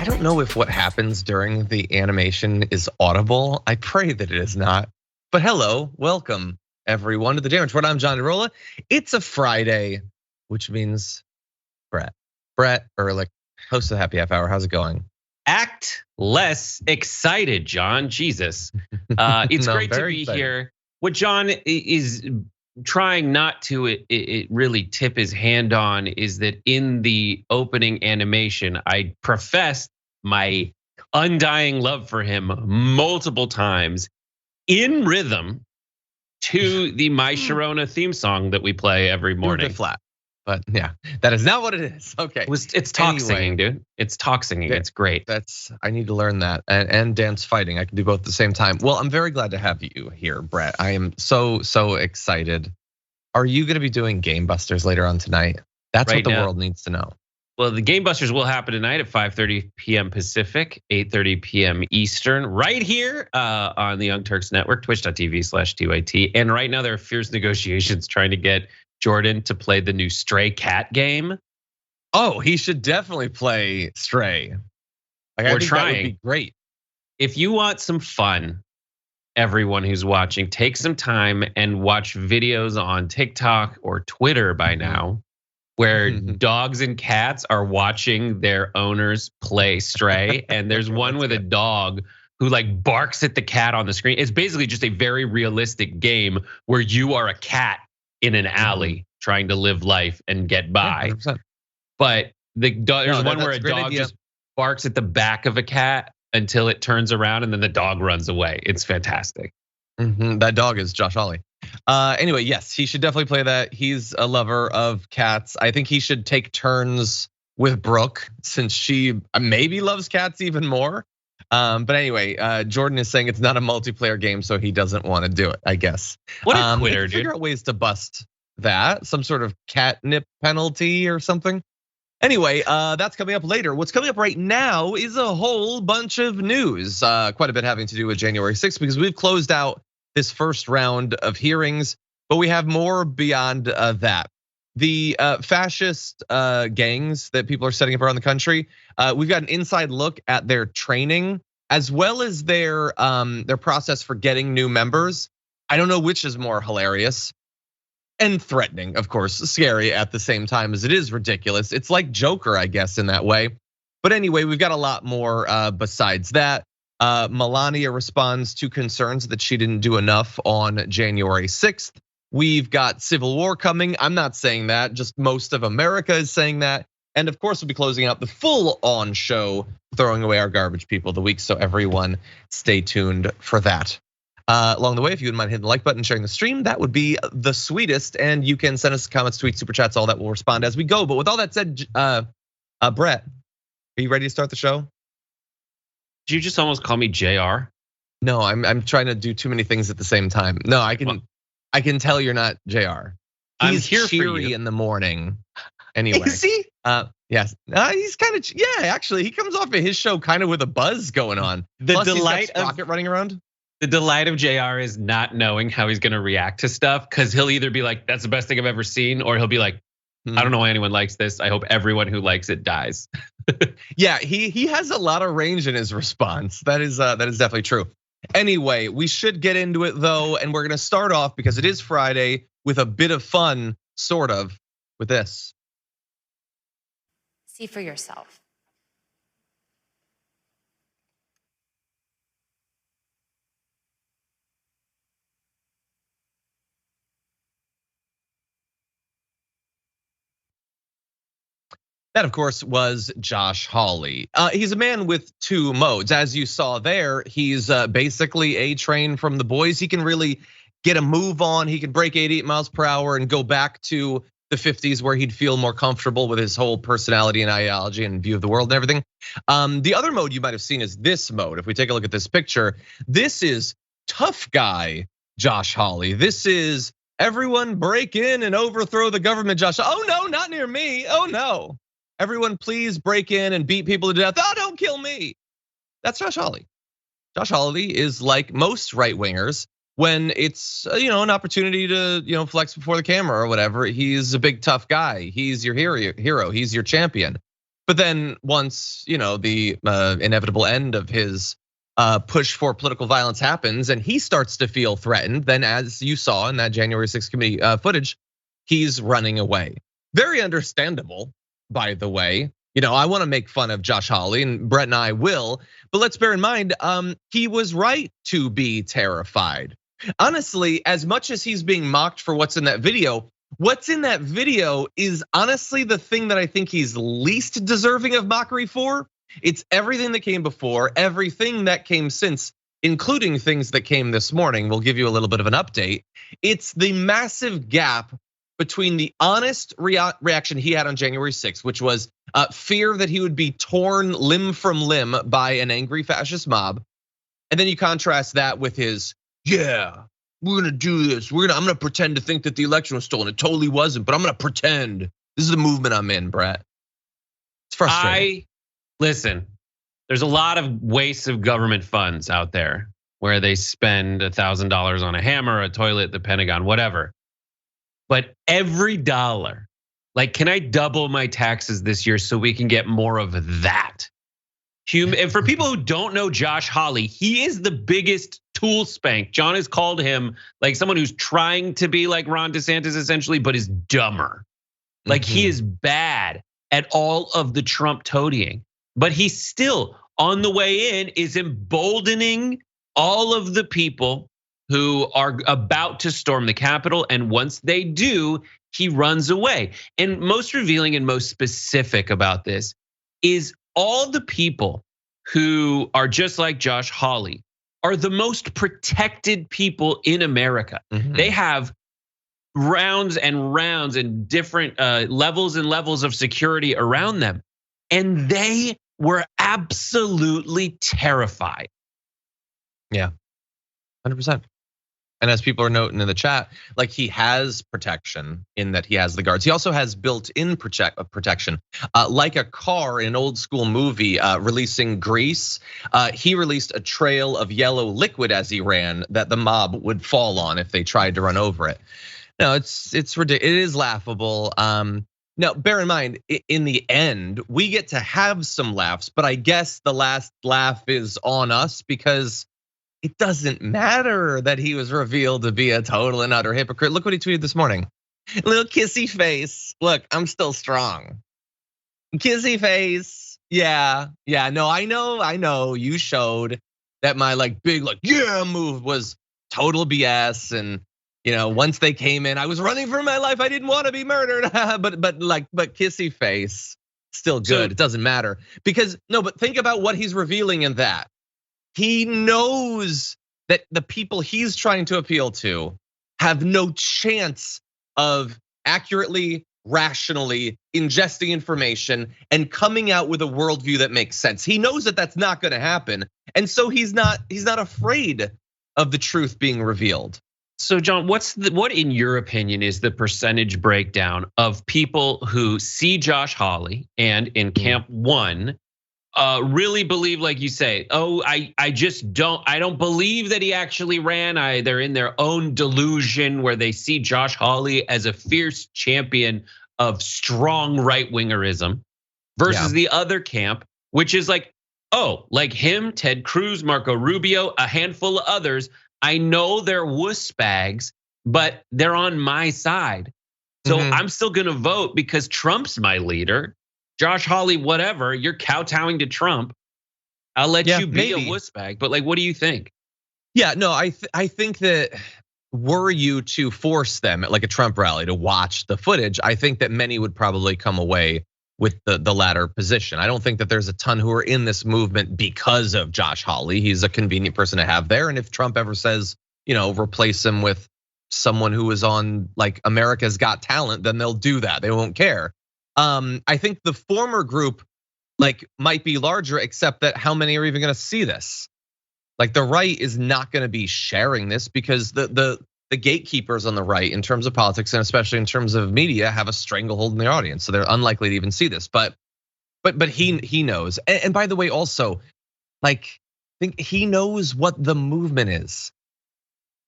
don't know if what happens during the animation is audible. I pray that it is not. But hello, welcome everyone to the Damage Report. I'm John DeRolla. It's a Friday, which means Brett Erlich, host of the Happy Half Hour. How's it going? Act less excited, John. Jesus. It's great to be here. What John is trying not to it really tip his hand on is that in the opening animation, I professed my undying love for him multiple times in rhythm to the My Sharona theme song that we play every morning. Flat. But yeah, that is not what it is. Okay. It's talk singing, dude. It's talk singing. It's great. I need to learn that and dance fighting. I can do both at the same time. Well, I'm very glad to have you here, Brett. I am so excited. Are you going to be doing Game Busters later on tonight? That's what the world needs to know. Well, the Game Busters will happen tonight at 5:30 p.m. Pacific, 8:30 p.m. Eastern, right here on the Young Turks Network, twitch.tv/TYT. And right now there are fierce negotiations trying to get Jordan to play the new Stray Cat game. Oh, he should definitely play Stray. We're trying. That would be great. If you want some fun, everyone who's watching, take some time and watch videos on TikTok or Twitter by now, where dogs and cats are watching their owners play Stray. And there's one with a dog who like barks at the cat on the screen. It's basically just a very realistic game where you are a cat in an alley trying to live life and get by. 100%. But there's one where a dog just barks at the back of a cat until it turns around and then the dog runs away. It's fantastic. That dog is Josh Hawley. Anyway, yes, he should definitely play that. He's a lover of cats. I think he should take turns with Brooke since she maybe loves cats even more. But anyway, Jordan is saying it's not a multiplayer game, so he doesn't want to do it, I guess. What a quitter, dude. Figure out ways to bust that, some sort of catnip penalty or something. Anyway, that's coming up later. What's coming up right now is a whole bunch of news, quite a bit having to do with January 6th, because we've closed out this first round of hearings, but we have more beyond that. The fascist gangs that people are setting up around the country, we've got an inside look at their training as well as their process for getting new members. I don't know which is more hilarious and threatening, of course, scary at the same time as it is ridiculous. It's like Joker, I guess, in that way. But anyway, we've got a lot more besides that. Melania responds to concerns that she didn't do enough on January 6th. We've got civil war coming. I'm not saying that, just most of America is saying that. And of course, we'll be closing out the full on show, throwing away our garbage people of the week. So everyone stay tuned for that. Along the way, if you wouldn't mind hitting the like button, sharing the stream, that would be the sweetest. And you can send us comments, tweets, super chats, all that. We'll respond as we go. But with all that said, Brett, are you ready to start the show? Did you just almost call me JR? No, I'm trying to do too many things at the same time. No, I can tell you're not JR. He's here cheery for you in the morning. Anyway, is he? Yes, he's kind of Actually, he comes off of his show kind of with a buzz going on. The delight of Rocket running around. The delight of JR is not knowing how he's gonna react to stuff, because he'll either be like, "That's the best thing I've ever seen," or he'll be like, "I don't know why anyone likes this. I hope everyone who likes it dies." Yeah, he has a lot of range in his response. That is definitely true. Anyway, we should get into it though, and we're gonna start off because it is Friday with a bit of fun, sort of, with this. See for yourself. That, of course, was Josh Hawley. He's a man with two modes. As you saw there, he's basically A-Train from The Boys. He can really get a move on. He can break 88 miles per hour and go back to the 50s where he'd feel more comfortable with his whole personality and ideology and view of the world and everything. The other mode you might have seen is this mode. If we take a look at this picture, this is tough guy Josh Hawley. This is everyone break in and overthrow the government Josh. Oh no, not near me. Oh no. Everyone please break in and beat people to death. Oh, don't kill me. That's Josh Hawley. Josh Hawley is like most right wingers. When it's an opportunity to flex before the camera or whatever, he's a big tough guy. He's your hero. He's your champion. But then once, the inevitable end of his push for political violence happens and he starts to feel threatened, then as you saw in that January 6th committee footage, he's running away. Very understandable, by the way. I want to make fun of Josh Hawley, and Brett and I will, but let's bear in mind, he was right to be terrified. Honestly, as much as he's being mocked for what's in that video is honestly the thing that I think he's least deserving of mockery for. It's everything that came before, everything that came since, including things that came this morning. We'll give you a little bit of an update. It's the massive gap between the honest reaction he had on January 6th, which was fear that he would be torn limb from limb by an angry fascist mob. And then you contrast that with his, yeah, we're gonna do this. I'm gonna pretend to think that the election was stolen. It totally wasn't, but I'm gonna pretend. This is the movement I'm in, Brett. It's frustrating. Listen, there's a lot of wastes of government funds out there where they spend $1,000 on a hammer, a toilet, the Pentagon, whatever. But every dollar, like, can I double my taxes this year so we can get more of that? And for people who don't know Josh Hawley, he is the biggest tool spank. John has called him like someone who's trying to be like Ron DeSantis essentially, but is dumber. Like he is bad at all of the Trump toadying, but he still on the way in is emboldening all of the people who are about to storm the Capitol. And once they do, he runs away. And most revealing and most specific about this is all the people who are just like Josh Hawley are the most protected people in America. They have rounds and rounds and different levels and levels of security around them. And they were absolutely terrified. Yeah, 100%. And as people are noting in the chat, like he has protection in that he has the guards. He also has built-in protection, like a car in an old school movie releasing grease. He released a trail of yellow liquid as he ran that the mob would fall on if they tried to run over it. No, it's ridiculous. It is laughable. Now, bear in mind, in the end, we get to have some laughs, but I guess the last laugh is on us because it doesn't matter that he was revealed to be a total and utter hypocrite. Look what he tweeted this morning. Little kissy face. Look, I'm still strong. Kissy face. Yeah, no, I know. You showed that my big yeah move was total BS. And once they came in, I was running for my life. I didn't want to be murdered. but kissy face, still good. It doesn't matter because but think about what he's revealing in that. He knows that the people he's trying to appeal to have no chance of accurately, rationally ingesting information and coming out with a worldview that makes sense. He knows that that's not going to happen, and so he's not afraid of the truth being revealed. So John, what in your opinion is the percentage breakdown of people who see Josh Hawley and in camp one really believe, like you say, I don't believe that he actually ran. They're in their own delusion where they see Josh Hawley as a fierce champion of strong right-wingerism versus the other camp, which is like him, Ted Cruz, Marco Rubio, a handful of others. I know they're wuss bags, but they're on my side. So I'm still gonna vote because Trump's my leader. Josh Hawley, whatever, you're kowtowing to Trump. I'll let you be a wuss bag, but what do you think? Yeah, no, I think that were you to force them at a Trump rally to watch the footage, I think that many would probably come away with the latter position. I don't think that there's a ton who are in this movement because of Josh Hawley. He's a convenient person to have there. And if Trump ever says, replace him with someone who is on America's Got Talent, then they'll do that. They won't care. I think the former group might be larger, except that how many are even gonna see this? The right is not gonna be sharing this because the gatekeepers on the right in terms of politics and especially in terms of media have a stranglehold in their audience. So they're unlikely to even see this, but he knows. And by the way, also, I think he knows what the movement is.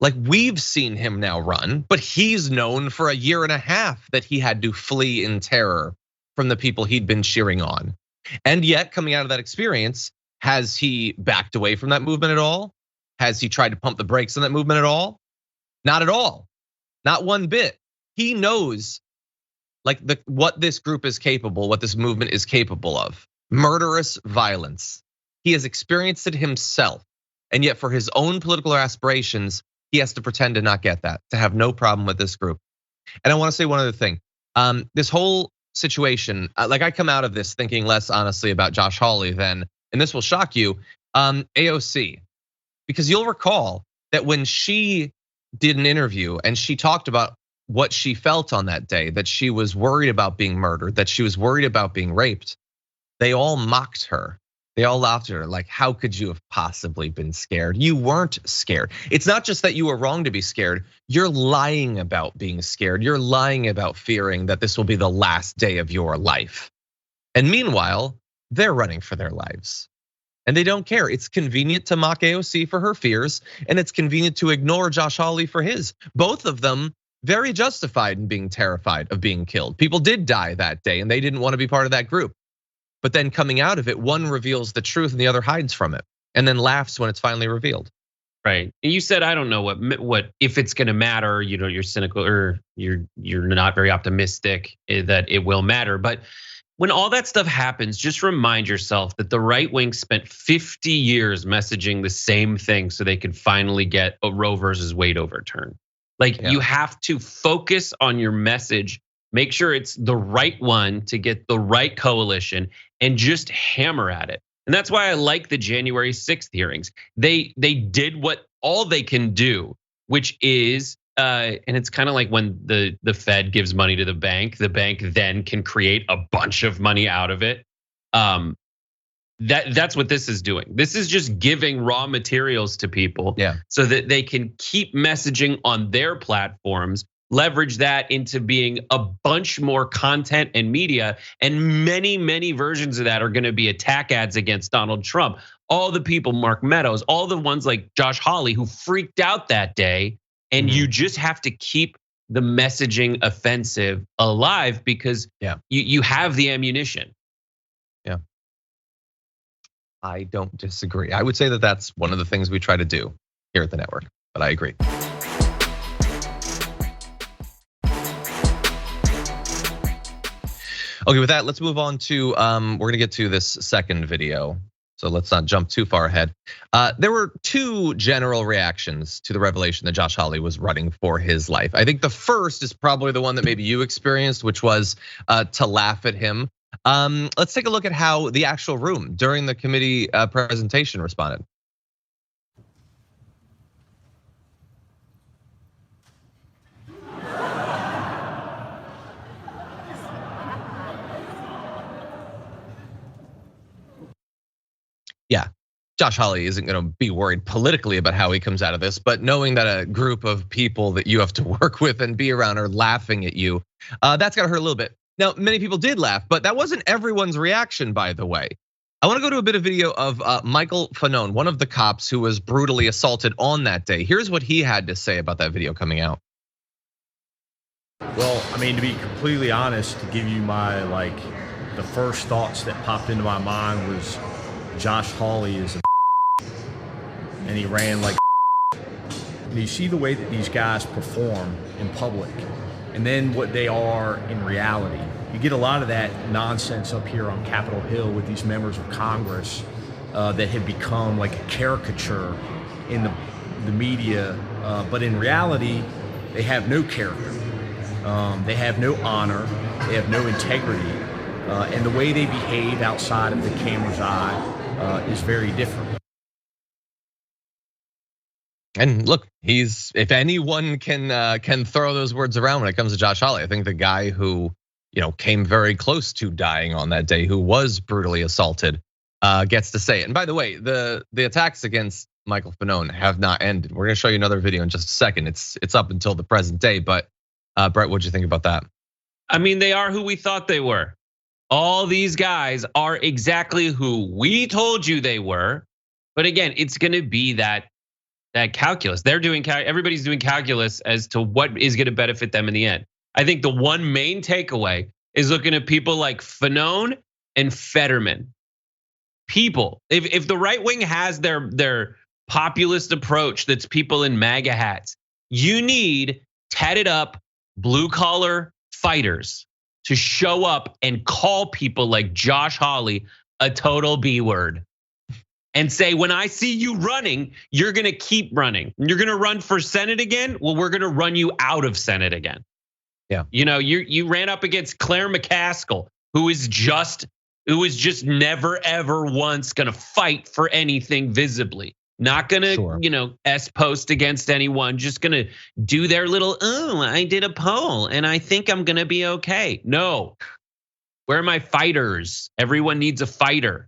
We've seen him now run, but he's known for a year and a half that he had to flee in terror from the people he'd been cheering on. And yet, coming out of that experience, has he backed away from that movement at all? Has he tried to pump the brakes on that movement at all? Not at all, not one bit. He knows like what this group is capable, what this movement is capable of. Murderous violence. He has experienced it himself. And yet for his own political aspirations, he has to pretend to not get that, to have no problem with this group. And I wanna say one other thing. This whole situation, like I come out of this thinking less honestly about Josh Hawley than, and this will shock you, AOC. Because you'll recall that when she did an interview and she talked about what she felt on that day, that she was worried about being murdered, that she was worried about being raped, they all mocked her. They all laughed at her like, how could you have possibly been scared? You weren't scared. It's not just that you were wrong to be scared. You're lying about being scared. You're lying about fearing that this will be the last day of your life. And meanwhile, they're running for their lives. And they don't care. It's convenient to mock AOC for her fears, and it's convenient to ignore Josh Hawley for his. Both of them very justified in being terrified of being killed. People did die that day, and they didn't want to be part of that group. But then coming out of it, one reveals the truth and the other hides from it, and then laughs when it's finally revealed. Right. And you said, I don't know what if it's going to matter. You know, you're cynical or you're not very optimistic that it will matter. But when all that stuff happens, just remind yourself that the right wing spent 50 years messaging the same thing so they could finally get a Roe versus Wade overturned. Like you have to focus on your message, make sure it's the right one to get the right coalition, and just hammer at it. And that's why I like the January 6th hearings. They did what all they can do, which is, and it's kind of like when the Fed gives money to the bank then can create a bunch of money out of it. That's what this is doing. This is just giving raw materials to people so that they can keep messaging on their platforms, leverage that into being a bunch more content and media. And many, many versions of that are gonna be attack ads against Donald Trump. All the people, Mark Meadows, all the ones like Josh Hawley who freaked out that day. And you just have to keep the messaging offensive alive because you have the ammunition. Yeah. I don't disagree. I would say that that's one of the things we try to do here at the network, but I agree. Okay, with that, let's move on to, we're gonna get to this second video. So let's not jump too far ahead. There were two general reactions to the revelation that Josh Hawley was running for his life. I think the first is probably the one that maybe you experienced, which was to laugh at him. Let's take a look at how the actual room during the committee presentation responded. Yeah, Josh Hawley isn't gonna be worried politically about how he comes out of this, but knowing that a group of people that you have to work with and be around are laughing at you, that's gotta hurt a little bit. Now, many people did laugh, but that wasn't everyone's reaction, by the way. I wanna go to a bit of video of Michael Fanone, one of the cops who was brutally assaulted on that day. Here's what he had to say about that video coming out. Well, I mean, to be completely honest, to give you my, the first thoughts that popped into my mind was Josh Hawley is a and he ran like and you see the way that these guys perform in public and then what they are in reality. You get a lot of that nonsense up here on Capitol Hill with these members of Congress that have become like a caricature in the media, but in reality, they have no character. They have no honor, they have no integrity, and the way they behave outside of the camera's eye is very different. And look, if anyone can throw those words around when it comes to Josh Hawley, I think the guy who came very close to dying on that day, who was brutally assaulted, gets to say it. And by the way, the attacks against Michael Fanone have not ended. We're gonna show you another video in just a second. It's up until the present day, but Brett, what'd you think about that? I mean, they are who we thought they were. All these guys are exactly who we told you they were. But again, it's gonna be that calculus. Everybody's doing calculus as to what is gonna benefit them in the end. I think the one main takeaway is looking at people like Fanone and Fetterman. People, if the right wing has their populist approach that's people in MAGA hats, you need tatted up blue collar fighters to show up and call people like Josh Hawley a total B word and say, when I see you running, you're gonna keep running. You're gonna run for Senate again. Well, we're gonna run you out of Senate again. Yeah. You ran up against Claire McCaskill, who is just never ever once gonna fight for anything visibly. Not gonna, S-post against anyone, just gonna do their little, I did a poll and I think I'm gonna be okay. No, where are my fighters? Everyone needs a fighter.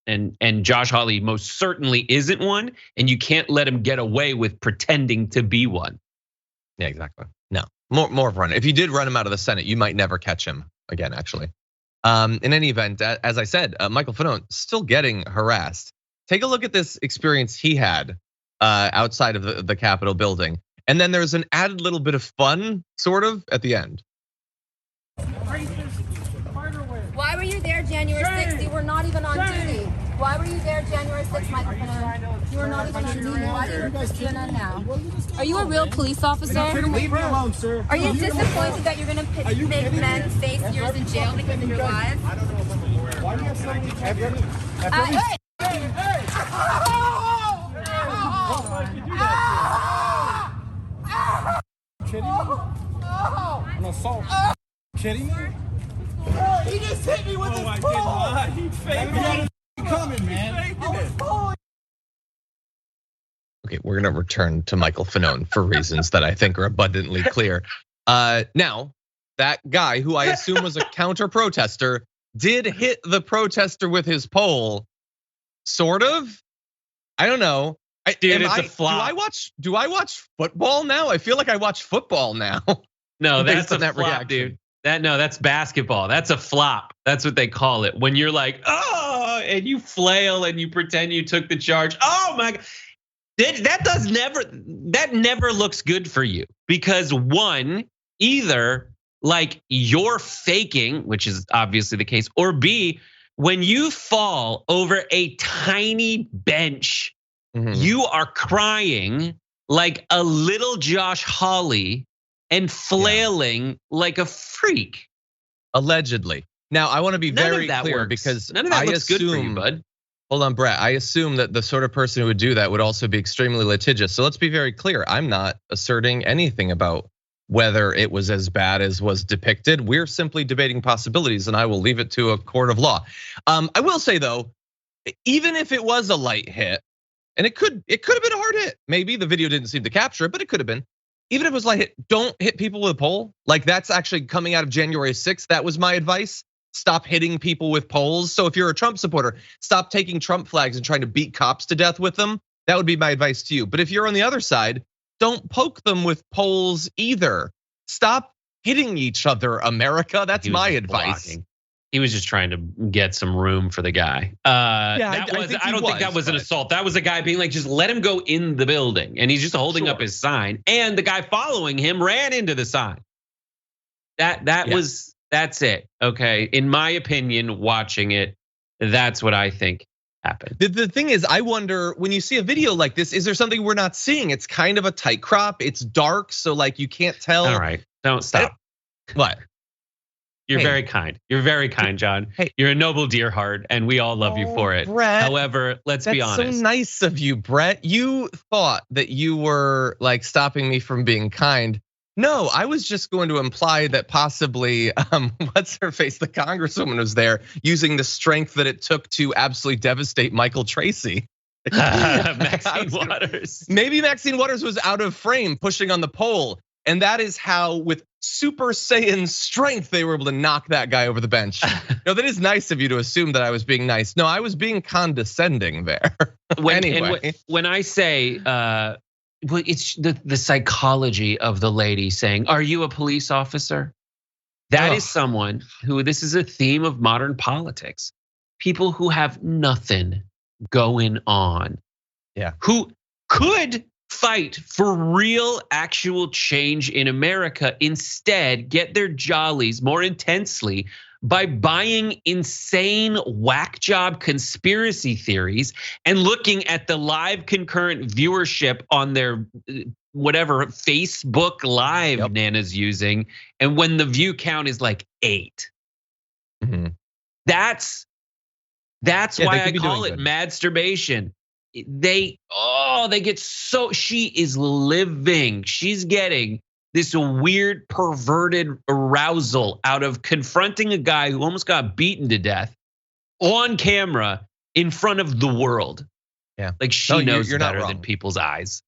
And Josh Hawley most certainly isn't one, and you can't let him get away with pretending to be one. Yeah, exactly. No, more of a runner. If you did run him out of the Senate, you might never catch him again, actually. In any event, as I said, Michael Fanone still getting harassed. Take a look at this experience he had outside of the Capitol building. And then there's an added little bit of fun, sort of, at the end. Why were you there January 6th? You were not even on duty. Why were you there January 6th, Michael Fanone? You were not even on duty. Why do you work for CNN now? Are you a real police officer? Leave me alone, sir. Are you disappointed that you're going to make men face years in jail because of your lives? Why do you have so many Hey! Kidding me? An assault. Kidding me? He just hit me with his pole. He faked it. Coming, man. Okay, we're gonna return to Michael Fanone for reasons that I think are abundantly clear. Now, that guy who I assume was a counter protester did hit the protester with his pole, sort of. I don't know. Dude, it's a flop. Do I watch football now? I feel like I watch football now. No, that's a flop, reaction. dude. That's basketball. That's a flop. That's what they call it. When you're like, oh, and you flail and you pretend you took the charge. Oh my God. That never looks good for you, because one, either like you're faking, which is obviously the case, or B, when you fall over a tiny bench, you are crying like a little Josh Hawley and flailing like a freak. Allegedly. Now, I want to be very clear works. because none of that looks good for you, bud. Hold on, Brett. I assume that the sort of person who would do that would also be extremely litigious. So let's be very clear. I'm not asserting anything about whether it was as bad as was depicted. We're simply debating possibilities, and I will leave it to a court of law. I will say though, even if it was a light hit, and it could have been a hard hit. Maybe the video didn't seem to capture it, but it could have been. Even if it was light hit, don't hit people with a pole. Like, that's actually coming out of January 6th. That was my advice. Stop hitting people with poles. So if you're a Trump supporter, stop taking Trump flags and trying to beat cops to death with them. That would be my advice to you. But if you're on the other side, don't poke them with poles either. Stop hitting each other, America. That's my advice. Blocking. He was just trying to get some room for the guy. I don't think that was an assault. That was a guy being like, just let him go in the building. And he's just holding up his sign. And the guy following him ran into the sign. That's it, okay? In my opinion, watching it, that's what I think happened. The thing is, I wonder, when you see a video like this, is there something we're not seeing? It's kind of a tight crop, it's dark, so like you can't tell. All right, don't stop. What? You're very kind. You're very kind, John. Hey. You're a noble dear heart, and we all love you for it. Brett, however, let's be honest. That's so nice of you, Brett. You thought that you were like stopping me from being kind. No, I was just going to imply that possibly, what's her face, the congresswoman was there using the strength that it took to absolutely devastate Michael Tracy. Maxine Waters. Maybe Maxine Waters was out of frame pushing on the pole. And that is how, with Super Saiyan strength, they were able to knock that guy over the bench. No, that is nice of you to assume that I was being nice. No, I was being condescending there. When I say, it's the psychology of the lady saying, "Are you a police officer?" That is someone who, this is a theme of modern politics. People who have nothing going on. Yeah. Who could fight for real, actual change in America. Instead, get their jollies more intensely by buying insane whack job conspiracy theories and looking at the live concurrent viewership on their whatever Facebook Live Nana's using. And when the view count is like 8. That's why I call it masturbation. They get so, she is living. She's getting this weird perverted arousal out of confronting a guy who almost got beaten to death on camera in front of the world. Yeah. Like she knows you're better than people's eyes.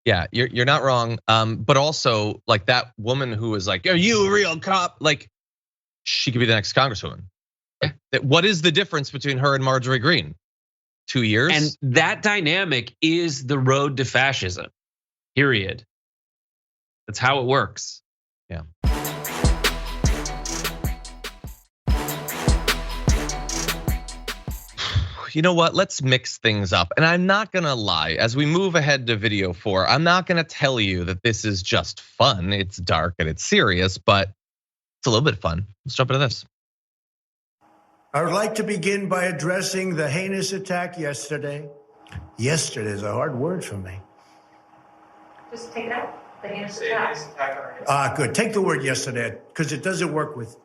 Yeah, you're not wrong. But also like that woman who was like, "Are you a real cop?" Like she could be the next congresswoman. What is the difference between her and Marjorie Greene? 2 years? And that dynamic is the road to fascism, period. That's how it works. Yeah. You know what? Let's mix things up. And I'm not gonna lie, as we move ahead to video 4, I'm not gonna tell you that this is just fun. It's dark and it's serious, but it's a little bit fun. Let's jump into this. I would like to begin by addressing the heinous attack yesterday. Yesterday is a hard word for me. Just take it out. The heinous attack. Good. Take the word yesterday, because it doesn't work with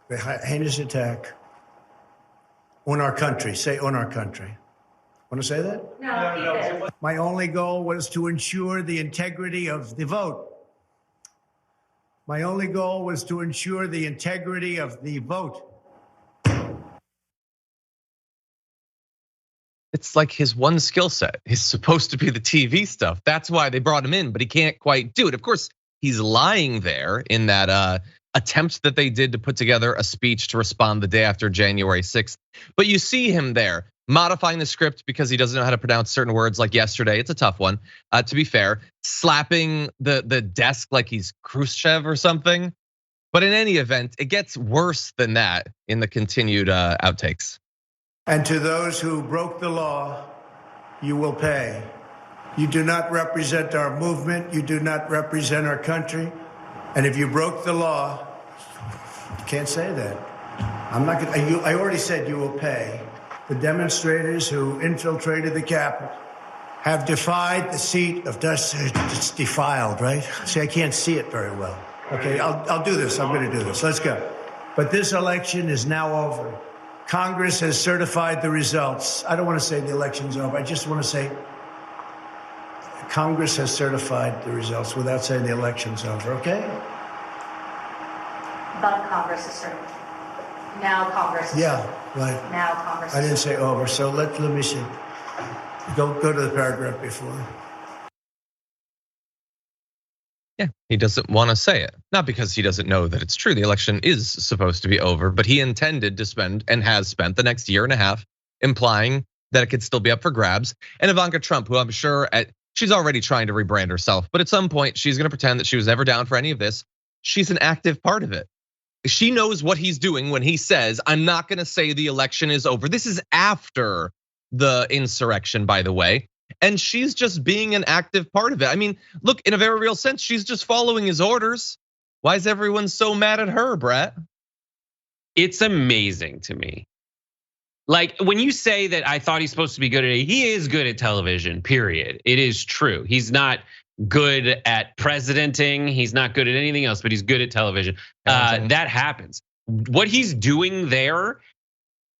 the heinous attack on our country. Say on our country. Want to say that? No. My only goal was to ensure the integrity of the vote. My only goal was to ensure the integrity of the vote. It's like his one skill set is supposed to be the TV stuff. That's why they brought him in, but he can't quite do it. Of course, he's lying there in that attempt that they did to put together a speech to respond the day after January 6th. But you see him there modifying the script because he doesn't know how to pronounce certain words like yesterday. It's a tough one, to be fair. Slapping the desk like he's Khrushchev or something. But in any event, it gets worse than that in the continued outtakes. And to those who broke the law, you will pay. You do not represent our movement. You do not represent our country. And if you broke the law, you can't say that. I'm not gonna, I already said you will pay. The demonstrators who infiltrated the Capitol have defied the seat of justice. It's defiled, right? See, I can't see it very well. Okay, I'll do this. I'm gonna do this. Let's go. But this election is now over. Congress has certified the results. I don't want to say the election's over. I just want to say Congress has certified the results without saying the election's over, okay? But Congress is certified. Now Congress is Yeah, right. Now Congress I is didn't say over, so let me see. Go to the paragraph before. Yeah, he doesn't want to say it. Not because he doesn't know that it's true. The election is supposed to be over, but he intended to spend and has spent the next year and a half implying that it could still be up for grabs. And Ivanka Trump, who I'm sure she's already trying to rebrand herself, but at some point she's gonna pretend that she was never down for any of this. She's an active part of it. She knows what he's doing when he says, I'm not gonna say the election is over. This is after the insurrection, by the way. And she's just being an active part of it. I mean, look, in a very real sense, she's just following his orders. Why is everyone so mad at her, Brett? It's amazing to me. Like when you say that I thought he's supposed to be good at it, he is good at television, period. It is true. He's not good at presidenting. He's not good at anything else, but he's good at television. That happens. What he's doing there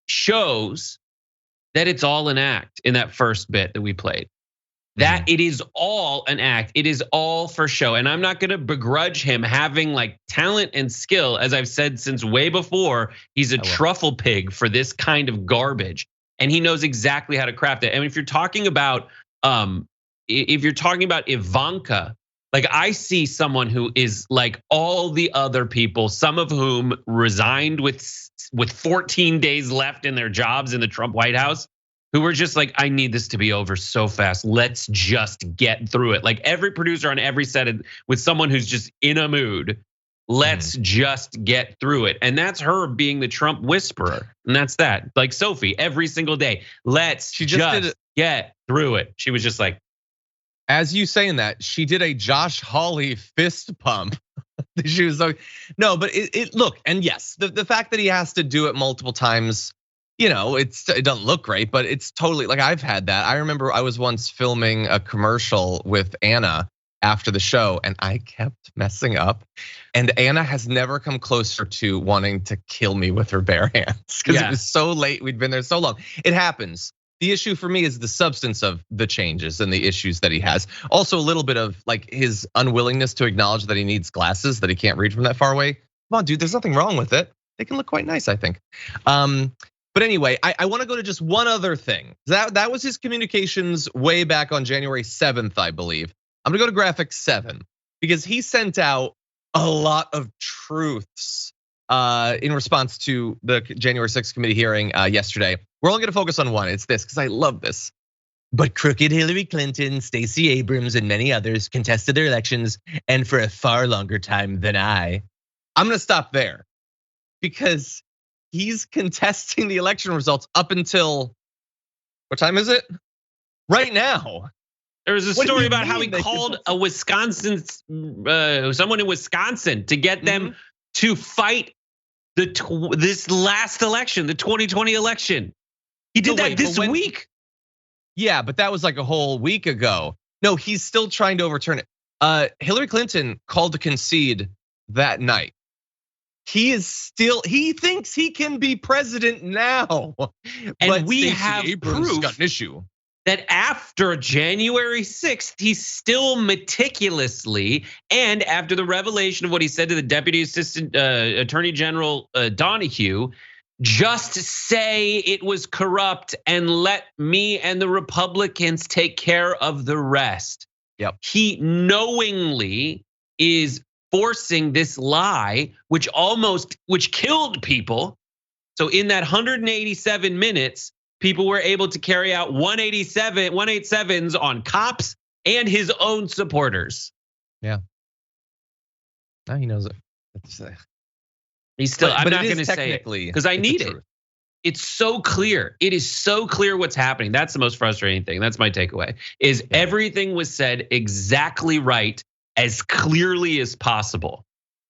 shows that it's all an act in that first bit that we played. That it is all an act. It is all for show. And I'm not gonna begrudge him having like talent and skill. As I've said since way before, he's a truffle pig for this kind of garbage. And he knows exactly how to craft it. And if you're talking about Ivanka, like I see someone who is like all the other people, some of whom resigned with 14 days left in their jobs in the Trump White House, who were just like, I need this to be over so fast. Let's just get through it. Like every producer on every set with someone who's just in a mood, let's just get through it. And that's her being the Trump whisperer. And that's that. Like Sophie, every single day, let's just get through it. She was just like, As you saying that, she did a Josh Hawley fist pump. She was like, no, but it look, and yes, the fact that he has to do it multiple times, it doesn't look great, but it's totally like I've had that. I remember I was once filming a commercial with Anna after the show, and I kept messing up. And Anna has never come closer to wanting to kill me with her bare hands because it was so late. We'd been there so long. It happens. The issue for me is the substance of the changes and the issues that he has. Also, a little bit of like his unwillingness to acknowledge that he needs glasses, that he can't read from that far away. Come on, dude, there's nothing wrong with it. They can look quite nice, I think. But anyway, I want to go to just one other thing. That was his communications way back on January 7th, I believe. I'm gonna go to graphic 7 because he sent out a lot of truths in response to the January 6th committee hearing yesterday. We're only gonna focus on one. It's this, because I love this. But crooked Hillary Clinton, Stacey Abrams, and many others contested their elections, and for a far longer time than I. I'm gonna stop there because he's contesting the election results up until, what time is it? Right now. There was a story about how he called a someone in Wisconsin to get them to fight this last election, the 2020 election. He did that this week. Yeah, but that was like a whole week ago. No, he's still trying to overturn it. Hillary Clinton called to concede that night. He thinks he can be president now. And but we Stacey have Abrams proof got an issue that after January 6th, he's still meticulously, and after the revelation of what he said to the Deputy Assistant Attorney General Donahue, just say it was corrupt and let me and the Republicans take care of the rest. Yep. He knowingly is forcing this lie, which killed people. So in that 187 minutes, people were able to carry out 187s on cops and his own supporters. Yeah. Now he knows it. He's still, but I'm not gonna say it because I need it. It's so clear. It is so clear what's happening. That's the most frustrating thing. That's my takeaway, is everything was said exactly right, as clearly as possible.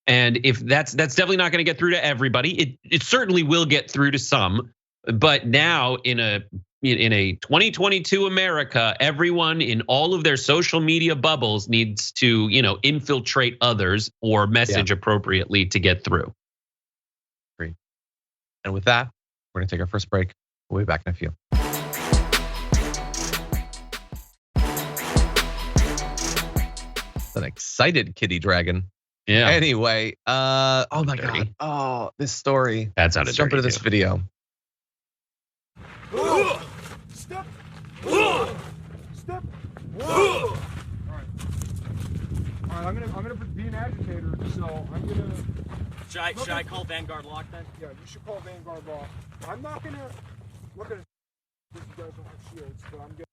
And if that's definitely not gonna get through to everybody. It certainly will get through to some. But now in a 2022 America, everyone in all of their social media bubbles needs to, infiltrate others or message appropriately to get through. Great. And with that, we're gonna take our first break. We'll be back in a few. An excited kitty dragon. Yeah. Anyway, oh my God. Oh, this story. That's out of Let's jump into this video. Step. Step. All right, I'm gonna be an agitator, so I'm gonna. Should I call Vanguard Lock then? Yeah, you should call Vanguard Lock. I'm not gonna look at you guys don't have shields, but I'm gonna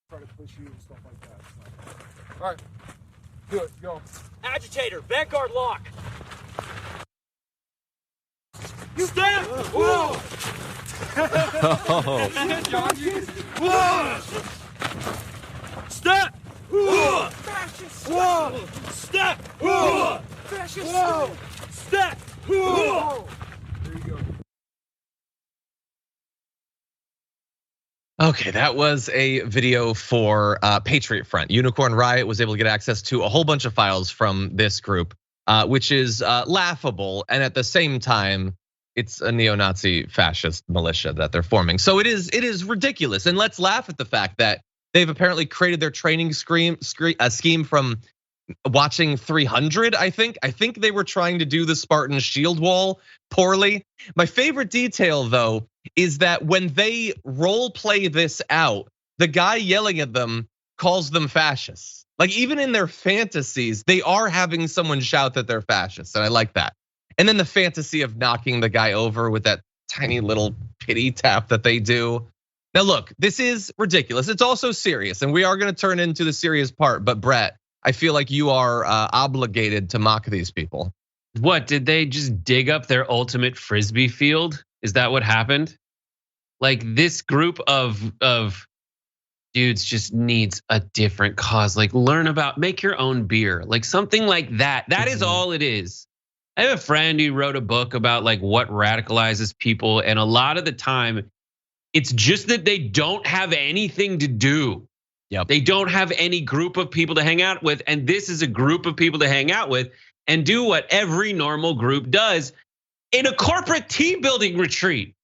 try to push you and stuff like that. So. All right, do it. Go. Agitator, Vanguard Lock. You stand. Whoa. Whoa. Step. Whoa. Whoa. Step. Whoa. Whoa. Step. Whoa. There you go. Okay, that was a video for Patriot Front. Unicorn Riot was able to get access to a whole bunch of files from this group, which is laughable, and at the same time, it's a neo-Nazi fascist militia that they're forming. So it is ridiculous, and let's laugh at the fact that they've apparently created their training scheme from watching 300. I think they were trying to do the Spartan shield wall poorly. My favorite detail, though, is that when they role play this out, the guy yelling at them calls them fascists. Like even in their fantasies, they are having someone shout that they're fascists, and I like that. And then the fantasy of knocking the guy over with that tiny little pity tap that they do. Now look, this is ridiculous. It's also serious, and we are gonna turn into the serious part, but Brett, I feel like you are obligated to mock these people. What, did they just dig up their ultimate Frisbee field? Is that what happened? Like this group of dudes just needs a different cause. Like make your own beer, like something like that. That is all it is. I have a friend who wrote a book about like what radicalizes people, and a lot of the time, it's just that they don't have anything to do. Yep. They don't have any group of people to hang out with, and this is a group of people to hang out with and do what every normal group does in a corporate team building retreat.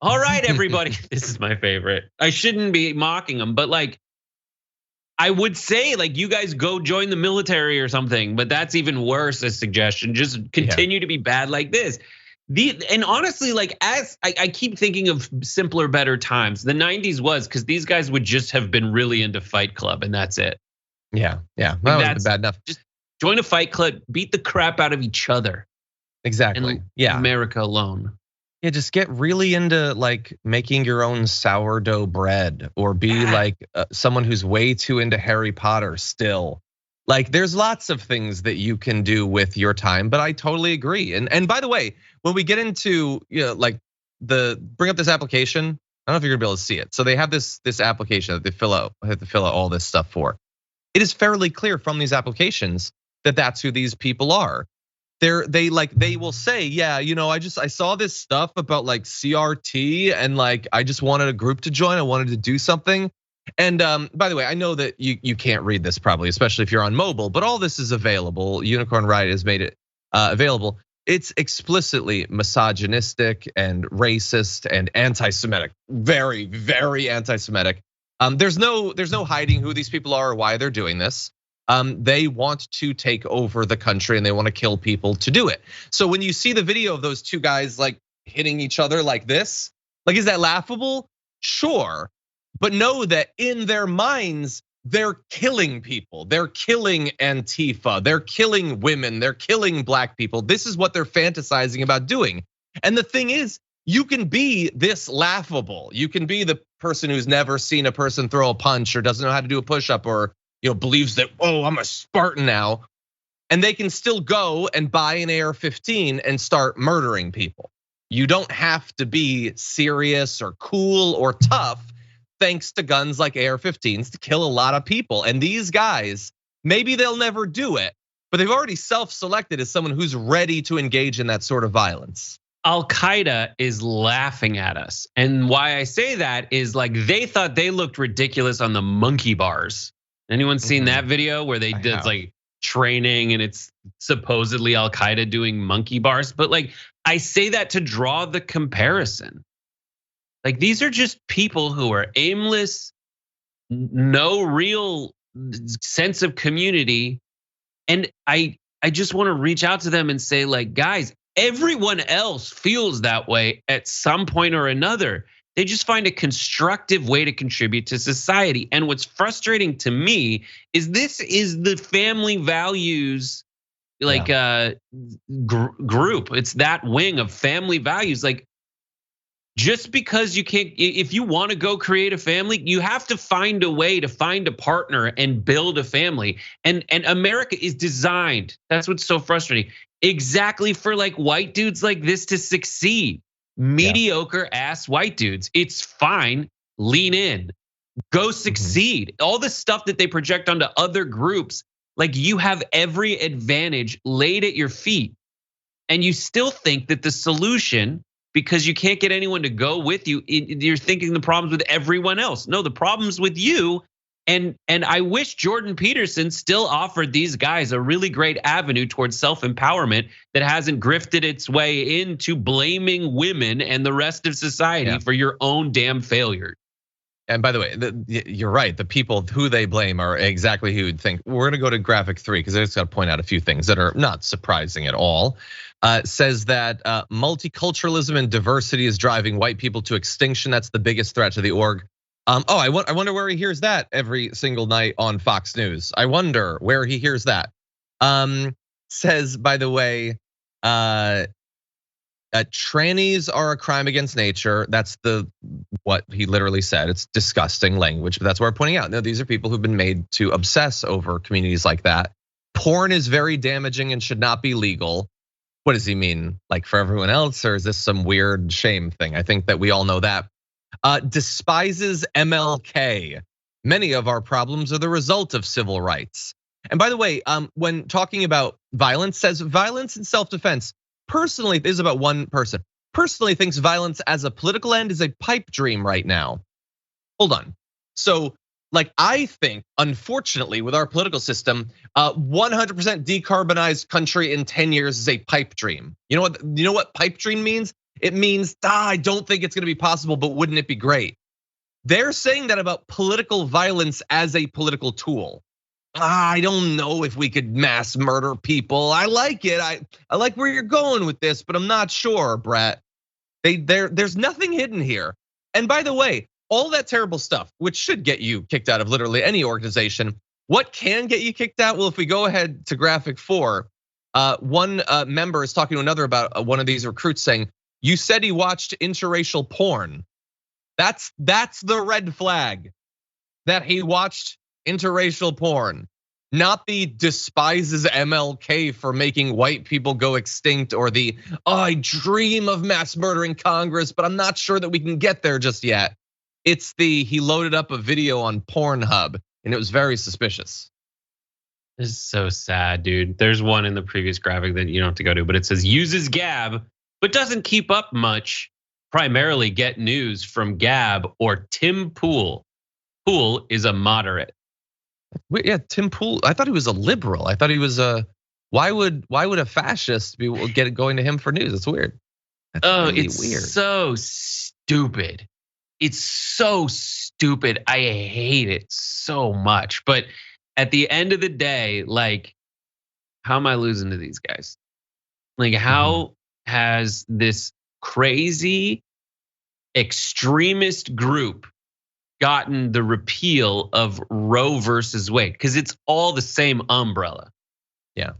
All right, everybody. This is my favorite. I shouldn't be mocking them, but like, I would say like you guys go join the military or something, but that's even worse, a suggestion. Just continue to be bad like this. And honestly, like as I keep thinking of simpler, better times. The 90s was because these guys would just have been really into Fight Club, and that's it. Yeah. That was bad enough. Just join a fight club, beat the crap out of each other. Exactly. And America alone. Yeah, just get really into like making your own sourdough bread, or be like someone who's way too into Harry Potter still. Like there's lots of things that you can do with your time, but I totally agree. And by the way, when we get into like bring up this application, I don't know if you're gonna be able to see it. So they have this application that they have to fill out all this stuff for. It is fairly clear from these applications that that's who these people are. They will say, yeah, I saw this stuff about like CRT, and like I just wanted a group to join. I wanted to do something. And by the way, I know that you can't read this probably, especially if you're on mobile, but all this is available. Unicorn Riot has made it available. It's explicitly misogynistic and racist and anti-Semitic, very, very anti-Semitic. There's no hiding who these people are or why they're doing this. They want to take over the country and they want to kill people to do it. So when you see the video of those two guys like hitting each other like this, like, is that laughable? Sure. But know that in their minds, they're killing people. They're killing Antifa. They're killing women. They're killing black people. This is what they're fantasizing about doing. And the thing is, you can be this laughable. You can be the person who's never seen a person throw a punch or doesn't know how to do a push-up, or believes that, oh, I'm a Spartan now. And they can still go and buy an AR-15 and start murdering people. You don't have to be serious or cool or tough thanks to guns like AR-15s to kill a lot of people. And these guys, maybe they'll never do it, but they've already self-selected as someone who's ready to engage in that sort of violence. Al-Qaeda is laughing at us. And why I say that is like they thought they looked ridiculous on the monkey bars. Anyone seen that video where they did like training and it's supposedly Al-Qaeda doing monkey bars? But like, I say that to draw the comparison. Like these are just people who are aimless, no real sense of community. And I just want to reach out to them and say like, guys, everyone else feels that way at some point or another. They just find a constructive way to contribute to society. And what's frustrating to me is this is the family values like group. It's that wing of family values. Like just because you can't, if you want to go create a family, you have to find a way to find a partner and build a family. And America is designed, that's what's so frustrating, exactly for like white dudes like this to succeed. Mediocre ass white dudes. It's fine. Lean in. Go succeed. All the stuff that they project onto other groups, like you have every advantage laid at your feet. And you still think that the solution, because you can't get anyone to go with you, you're thinking the problem's with everyone else. No, the problem's with you. And I wish Jordan Peterson still offered these guys a really great avenue towards self-empowerment that hasn't grifted its way into blaming women and the rest of society for your own damn failure. And by the way, you're right. The people who they blame are exactly who you'd think. We're gonna go to graphic 3 because I just got to point out a few things that are not surprising at all. Says that multiculturalism and diversity is driving white people to extinction. That's the biggest threat to the org. I wonder where he hears that every single night on Fox News. I wonder where he hears that. Says, by the way, trannies are a crime against nature. That's what he literally said. It's disgusting language, but that's what we're pointing out. No, these are people who've been made to obsess over communities like that. Porn is very damaging and should not be legal. What does he mean? Like for everyone else, or is this some weird shame thing? I think that we all know that. Despises MLK. Many of our problems are the result of civil rights. And by the way, when talking about violence, says violence in self-defense, personally, this is about one person, personally thinks violence as a political end is a pipe dream right now. Hold on. So, like, I think, unfortunately, with our political system, 100% decarbonized country in 10 years is a pipe dream. You know what pipe dream means? It means, I don't think it's gonna be possible, but wouldn't it be great? They're saying that about political violence as a political tool. I don't know if we could mass murder people. I like it. I like where you're going with this, but I'm not sure, Brett. There's nothing hidden here. And by the way, all that terrible stuff, which should get you kicked out of literally any organization, what can get you kicked out? Well, if we go ahead to graphic 4, one member is talking to another about one of these recruits saying, "You said he watched interracial porn." That's the red flag, that he watched interracial porn, not the despises MLK for making white people go extinct, or the I dream of mass murdering Congress, but I'm not sure that we can get there just yet. It's the he loaded up a video on Pornhub and it was very suspicious. This is so sad, dude. There's one in the previous graphic that you don't have to go to, but it says uses Gab, but doesn't keep up much. Primarily get news from Gab or Tim Pool. Pool is a moderate. Wait, yeah, Tim Pool. I thought he was a liberal. I thought he was a. Why would a fascist be going to him for news? It's weird. That's really it's weird. So stupid. It's so stupid. I hate it so much. But at the end of the day, like, how am I losing to these guys? Like, how has this crazy extremist group gotten the repeal of Roe versus Wade? Because it's all the same umbrella. Yeah.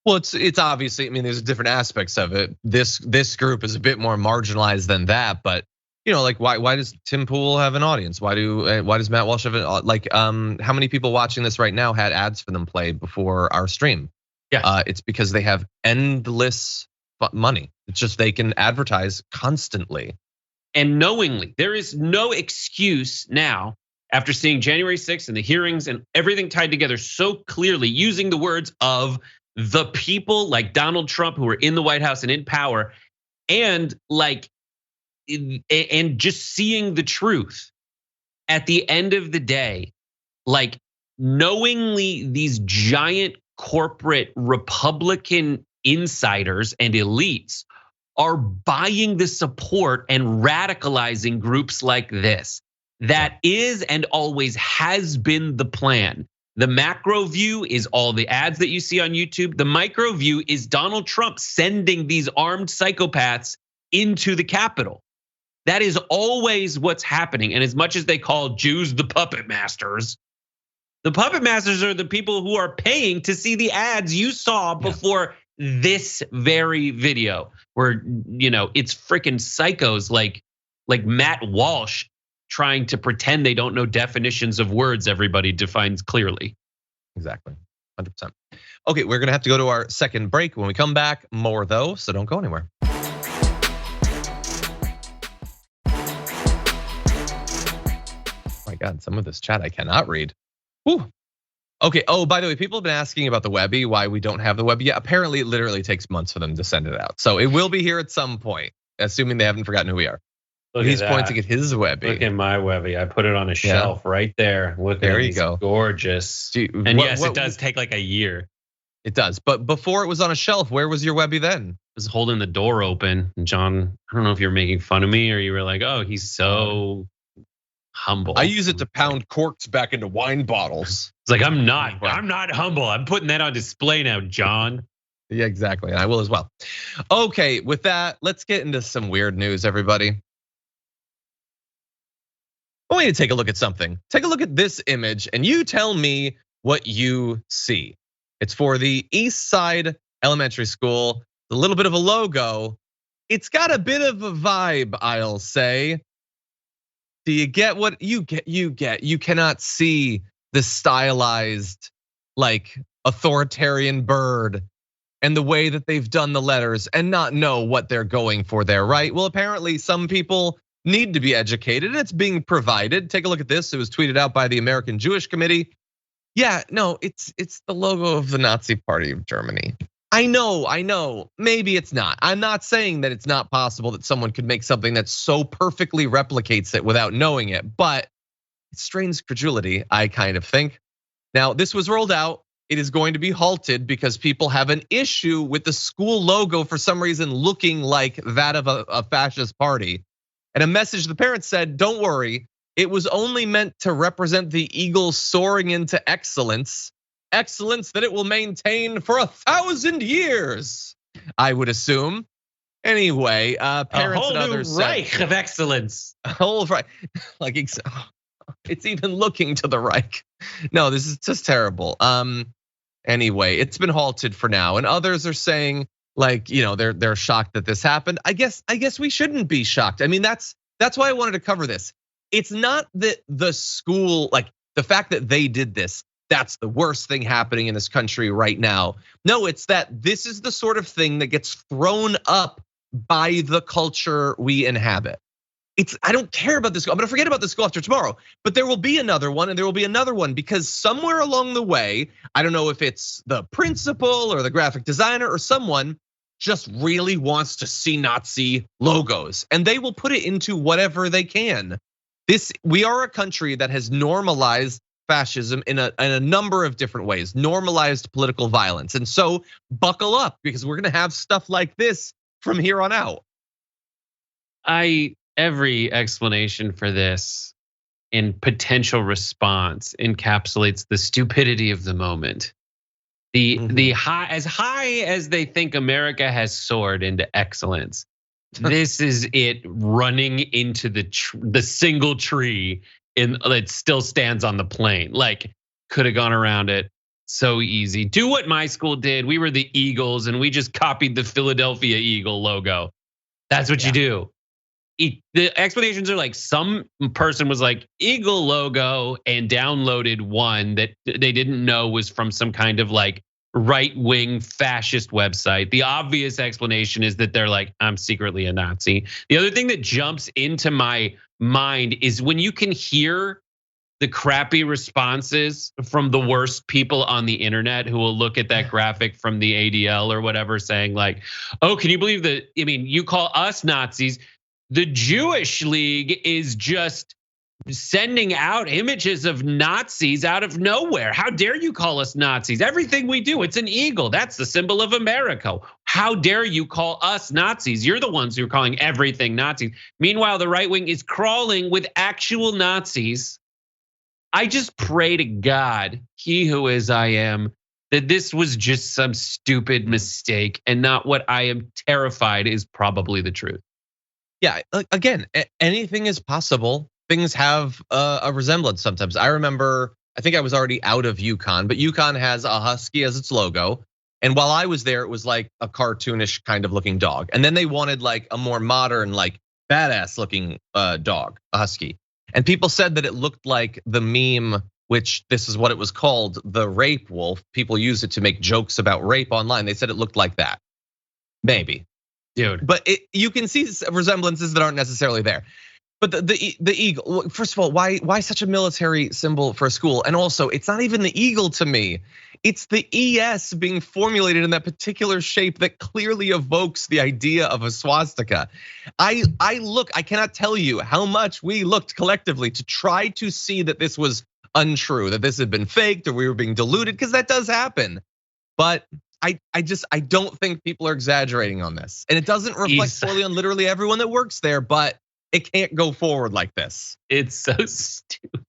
Well, it's obviously, I mean, there's different aspects of it. This group is a bit more marginalized than that, but like why does Tim Pool have an audience? Why does Matt Walsh have how many people watching this right now had ads for them played before our stream? Yeah. It's because they have endless money. It's just they can advertise constantly. And knowingly, there is no excuse now after seeing January 6th and the hearings and everything tied together so clearly, using the words of the people like Donald Trump who are in the White House and in power, and just seeing the truth. At the end of the day, like, knowingly these giant corporate Republican insiders and elites are buying the support and radicalizing groups like this. That is and always has been the plan. The macro view is all the ads that you see on YouTube. The micro view is Donald Trump sending these armed psychopaths into the Capitol. That is always what's happening. And as much as they call Jews the puppet masters, the puppet masters are the people who are paying to see the ads you saw before this very video, where it's freaking psychos like Matt Walsh trying to pretend they don't know definitions of words everybody defines clearly. Exactly, 100%. Okay, we're gonna have to go to our second break. When we come back, more though, so don't go anywhere. Oh my God, some of this chat I cannot read. Whew. Okay, by the way, people have been asking about the Webby, why we don't have the Webby. Yeah, apparently it literally takes months for them to send it out. So it will be here at some point, assuming they haven't forgotten who we are. He's pointing at his Webby. Look at my Webby. I put it on a shelf right there. Look, there you go. Gorgeous. And yes, it does take like a year. It does, but before it was on a shelf, where was your Webby then? I was holding the door open. And John, I don't know if you're making fun of me or you were like, oh, he's so humble. I use it to pound corks back into wine bottles. It's like, I'm not humble. I'm putting that on display now, John. Yeah, exactly, and I will as well. Okay, with that, let's get into some weird news, everybody. I want you to take a look at something. Take a look at this image and you tell me what you see. It's for the East Side Elementary School, a little bit of a logo. It's got a bit of a vibe, I'll say. Do you get what you get? You cannot see the stylized, like, authoritarian bird and the way that they've done the letters and not know what they're going for there, right? Well, apparently some people need to be educated, and it's being provided. Take a look at this. It was tweeted out by the American Jewish Committee. Yeah, no, it's the logo of the Nazi Party of Germany. I know, maybe it's not. I'm not saying that it's not possible that someone could make something that so perfectly replicates it without knowing it, but it strains credulity, I kind of think. Now, this was rolled out. It is going to be halted because people have an issue with the school logo for some reason looking like that of a fascist party. And a message the parents said, don't worry, it was only meant to represent the eagle soaring into excellence. Excellence that it will maintain for 1,000 years, I would assume. Anyway, parents and others said, Reich of excellence. A whole Reich, like it's even looking to the Reich. No, this is just terrible. Anyway, it's been halted for now, and others are saying like, they're shocked that this happened. I guess we shouldn't be shocked. I mean, that's why I wanted to cover this. It's not that the school, like the fact that they did this, that's the worst thing happening in this country right now. No, it's that this is the sort of thing that gets thrown up by the culture we inhabit. I don't care about this. I'm gonna forget about this school after tomorrow, but there will be another one and there will be another one because somewhere along the way, I don't know if it's the principal or the graphic designer or someone just really wants to see Nazi logos and they will put it into whatever they can. We are a country that has normalized fascism in a number of different ways, normalized political violence. And so buckle up because we're gonna have stuff like this from here on out. Every explanation for this in potential response encapsulates the stupidity of the moment. The high as they think America has soared into excellence. This is it running into the single tree that still stands on the plane. Like could have gone around it so easy. Do what my school did. We were the Eagles and we just copied the Philadelphia Eagle logo. That's what you do. The explanations are like some person was like Eagle logo and downloaded one that they didn't know was from some kind of like right-wing fascist website. The obvious explanation is that they're like, I'm secretly a Nazi. The other thing that jumps into my mind is when you can hear the crappy responses from the worst people on the internet who will look at that graphic from the ADL or whatever saying like, oh, can you believe that? I mean, you call us Nazis. The Jewish League is just sending out images of Nazis out of nowhere. How dare you call us Nazis? Everything we do, it's an eagle. That's the symbol of America. How dare you call us Nazis? You're the ones who are calling everything Nazis. Meanwhile, the right wing is crawling with actual Nazis. I just pray to God, he who is I am, that this was just some stupid mistake and not what I am terrified is probably the truth. Yeah, again, anything is possible. Things have a resemblance sometimes. I remember, I think I was already out of UConn, but UConn has a husky as its logo. And while I was there, it was like a cartoonish kind of looking dog. And then they wanted like a more modern, like badass looking dog, a husky. And people said that it looked like the meme, which this is what it was called, the rape wolf. People use it to make jokes about rape online. They said it looked like that, maybe. Dude, but you can see resemblances that aren't necessarily there. But the eagle, first of all, why such a military symbol for a school? And also, it's not even the eagle to me. It's the ES being formulated in that particular shape that clearly evokes the idea of a swastika. I cannot tell you how much we looked collectively to try to see that this was untrue, that this had been faked or we were being deluded, because that does happen. But I don't think people are exaggerating on this. And it doesn't reflect poorly on literally everyone that works there, but it can't go forward like this. It's so stupid.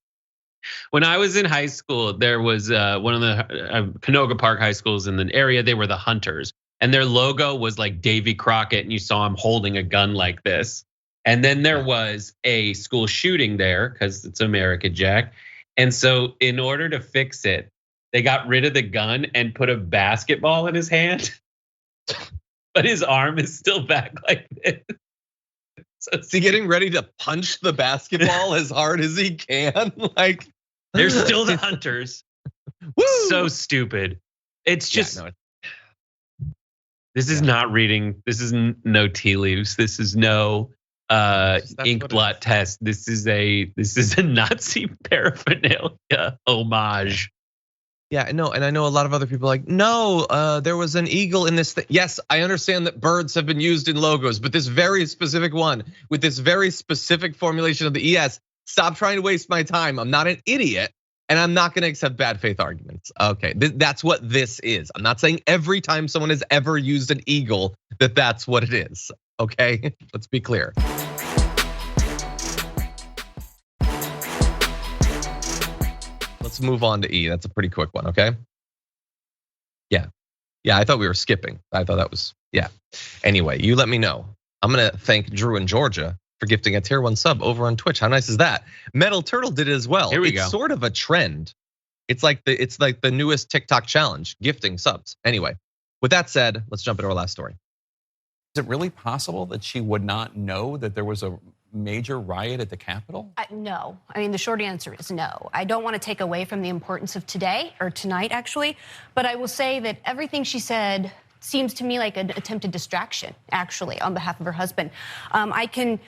When I was in high school, there was one of the Canoga Park high schools in the area. They were the Hunters, and their logo was like Davy Crockett, and you saw him holding a gun like this. And then there was a school shooting there because it's America, Jack. And so in order to fix it, they got rid of the gun and put a basketball in his hand, but his arm is still back like this. So is he getting ready to punch the basketball as hard as he can? Like they're still the Hunters. Woo! So stupid. It's just, this is not reading. This is no tea leaves. This is no ink blot test. This is a Nazi paraphernalia homage. Yeah, no, and I know a lot of other people are like, no, there was an eagle in this thing. Yes, I understand that birds have been used in logos, but this very specific one with this very specific formulation of the ES, stop trying to waste my time. I'm not an idiot, and I'm not gonna accept bad faith arguments. Okay, that's what this is. I'm not saying every time someone has ever used an eagle that that's what it is, okay? Let's be clear. Let's move on to E. That's a pretty quick one, okay? Yeah, I thought we were skipping. I thought that was, yeah. Anyway, you let me know. I'm gonna thank Drew in Georgia for gifting a tier 1 sub over on Twitch. How nice is that? Metal Turtle did it as well. Here we go. It's sort of a trend. It's like the newest TikTok challenge, gifting subs. Anyway, with that said, let's jump into our last story. Is it really possible that she would not know that there was a major riot at the Capitol? No. I mean, the short answer is no. I don't want to take away from the importance of today, or tonight actually, but I will say that everything she said seems to me like an attempted distraction, actually, on behalf of her husband. I can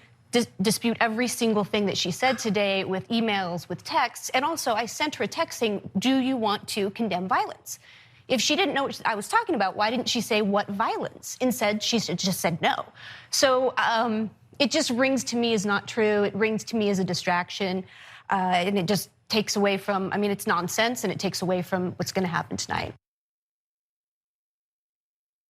dispute every single thing that she said today with emails, with texts, and also I sent her a text saying, do you want to condemn violence? If she didn't know what I was talking about, why didn't she say what violence? Instead, she just said no. So it just rings to me as not true. It rings to me as a distraction. And it just takes away from, I mean, it's nonsense and it takes away from what's gonna happen tonight.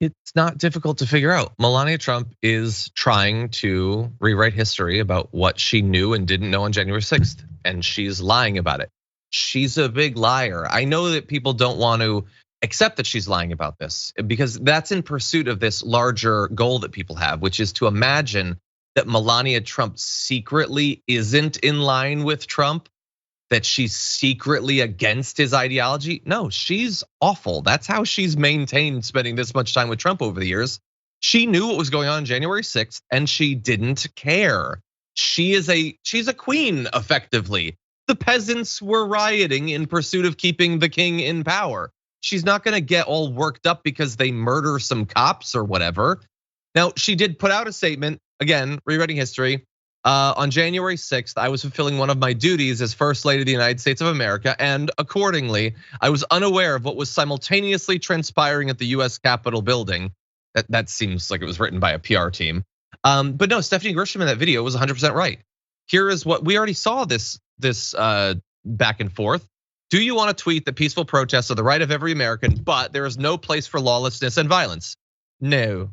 It's not difficult to figure out. Melania Trump is trying to rewrite history about what she knew and didn't know on January 6th, and she's lying about it. She's a big liar. I know that people don't want to accept that she's lying about this because that's in pursuit of this larger goal that people have, which is to imagine that Melania Trump secretly isn't in line with Trump, that she's secretly against his ideology. No, she's awful. That's how she's maintained spending this much time with Trump over the years. She knew what was going on January 6th and she didn't care. She's a queen, effectively. The peasants were rioting in pursuit of keeping the king in power. She's not gonna get all worked up because they murder some cops or whatever. Now, she did put out a statement, again, rewriting history. On January 6th, I was fulfilling one of my duties as First Lady of the United States of America, and accordingly, I was unaware of what was simultaneously transpiring at the US Capitol building. That seems like it was written by a PR team. But no, Stephanie Grisham in that video was 100% right. Here is what we already saw this back and forth. Do you want to tweet that peaceful protests are the right of every American, but there is no place for lawlessness and violence? No.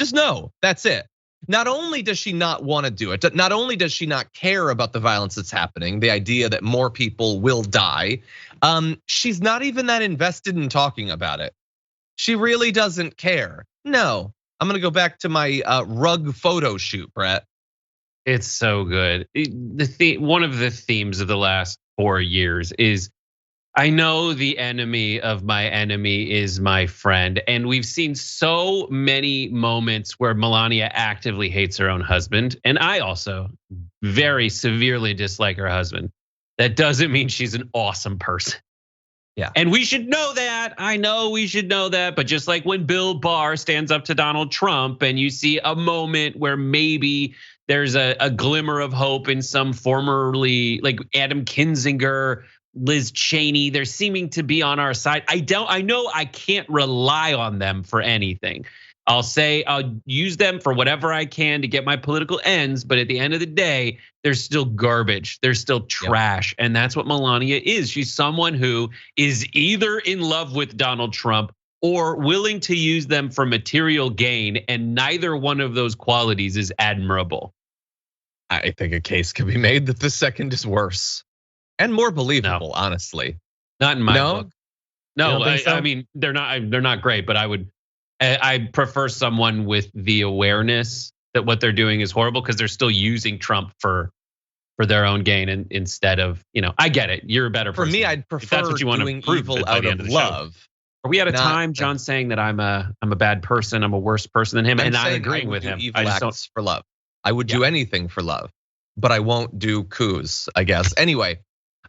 Just no, that's it. Not only does she not want to do it, not only does she not care about the violence that's happening, the idea that more people will die, she's not even that invested in talking about it. She really doesn't care. No, I'm gonna go back to my rug photo shoot, Brett. It's so good. One of the themes of the last 4 years is, I know the enemy of my enemy is my friend. And we've seen so many moments where Melania actively hates her own husband. And I also very severely dislike her husband. That doesn't mean she's an awesome person. Yeah. And we should know that. I know we should know that. But just like when Bill Barr stands up to Donald Trump and you see a moment where maybe there's a glimmer of hope in some formerly, like Adam Kinzinger, Liz Cheney, they're seeming to be on our side. I know I can't rely on them for anything. I'll say I'll use them for whatever I can to get my political ends, but at the end of the day, they're still garbage. They're still trash. Yep. And that's what Melania is. She's someone who is either in love with Donald Trump or willing to use them for material gain, and neither one of those qualities is admirable. I think a case could be made that the second is worse. And more believable, honestly. Not in my book. No, I mean they're not great, but I prefer someone with the awareness that what they're doing is horrible because they're still using Trump for their own gain, and instead of, I get it. You're a better person. For me, I'd prefer that's what you want doing to prove evil out of love. Are we at a time, John, saying that I'm a bad person, I'm a worse person than him, and I'm agreeing with him? I just don't for love. I would do anything for love, but I won't do coups, I guess. Anyway.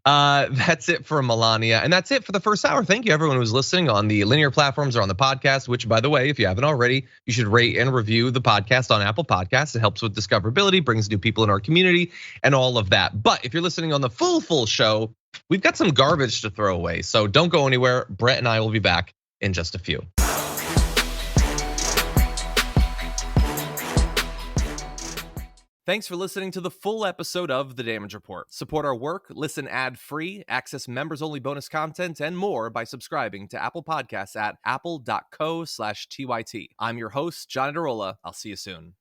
That's it for Melania. And that's it for the first hour. Thank you, everyone who's listening on the linear platforms or on the podcast, which, by the way, if you haven't already, you should rate and review the podcast on Apple Podcasts. It helps with discoverability, brings new people in our community, and all of that. But if you're listening on the full show, we've got some garbage to throw away. So don't go anywhere. Brett and I will be back in just a few. Thanks for listening to the full episode of The Damage Report. Support our work, listen ad-free, access members-only bonus content, and more by subscribing to Apple Podcasts at apple.co/TYT. I'm your host, John Adarola. I'll see you soon.